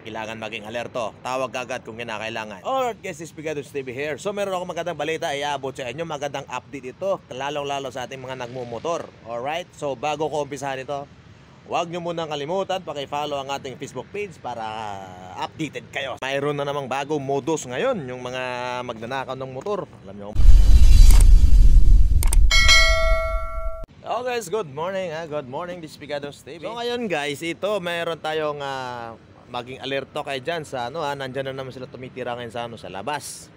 kailangan maging alerto. Tawag agad kung kinakailangan. Alright guys, this is Pigados TV here. So meron akong magandang balita iabot sa inyo. Magandang update ito, lalong-lalo sa ating mga nagmumotor. Alright, so bago ko umpisahan ito, huwag nyo munang kalimutan, paki-follow ang ating Facebook page para updated kayo. Mayroon na namang bagong modus ngayon, yung mga magnanakaw ng motor. Alam nyo. Oh guys, good morning ha. Good morning, this is Pigados TV. So ngayon guys, ito mayroon tayong maging alerto kayo dyan sa nandyan na naman sila tumitira ngayon sa sa labas.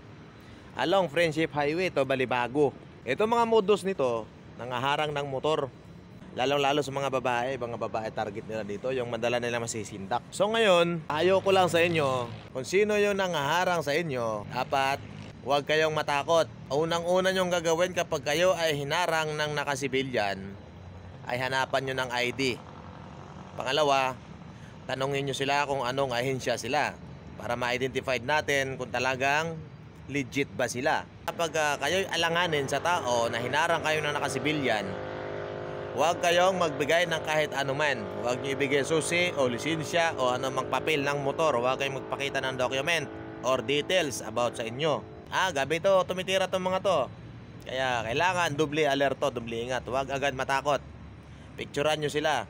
Along Friendship Highway, ito Balibago. Ito mga modus nito, nangaharang ng motor. Lalong-lalo sa mga babae target nila dito, yung madala nila masisindak. So ngayon, ayaw ko lang sa inyo, kung sino yung nangaharang sa inyo, dapat huwag kayong matakot. Unang-una nyong gagawin kapag kayo ay hinarang ng nakasibilyan, ay hanapan nyo ng ID. Pangalawa, tanungin nyo sila kung anong ahensya sila para ma-identify natin kung talagang legit ba sila. Kapag kayo'y alanganin sa tao na hinarang kayo ng nakasibilyan, huwag kayong magbigay ng kahit anuman. Huwag nyo ibigay susi o lisensya o anumang papel ng motor. Huwag kayong magpakita ng document or details about sa inyo. Gabi to, tumitira tong mga to. Kaya kailangan doble alerto, doble ingat. Huwag agad matakot. Picturean nyo sila.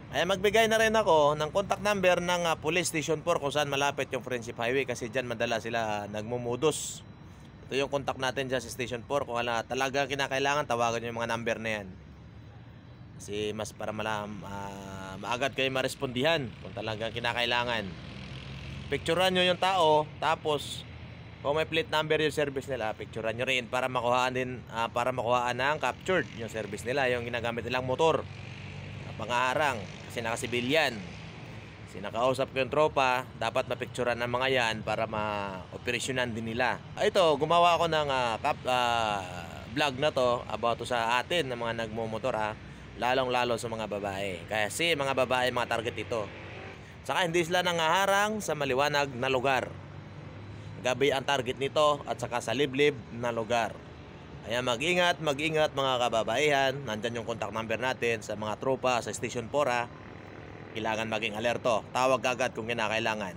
Kaya magbigay na rin ako ng contact number ng Police Station 4 kung saan malapit yung Friendship Highway, kasi dyan madala sila nagmumudus. Ito yung contact natin dyan sa Station 4. Kung talaga kinakailangan, tawagan nyo yung mga number na yan. Kasi mas para maagad kayo marespondihan kung talagang kinakailangan. Picturean nyo yung tao, tapos kung may plate number yung service nila, picturean nyo rin para makuhaan ng captured yung service nila, yung ginagamit nilang motor. Pangaharang, kasi nakasibilyan. Kasi nakausap ko yung tropa, dapat mapicturean ng mga yan para ma-operasyonan din nila. Ito, gumawa ako ng vlog na to about sa atin ng mga nagmumotor lalong-lalo sa mga babae. Kasi mga babae, mga target ito. Saka hindi sila nangaharang sa maliwanag na lugar. Gabi ang target nito at saka sa liblib na lugar. Kaya mag-ingat mga kababaihan. Nandyan yung contact number natin sa mga tropa sa Station 4 Kailangan maging alerto. Tawag agad kung kinakailangan.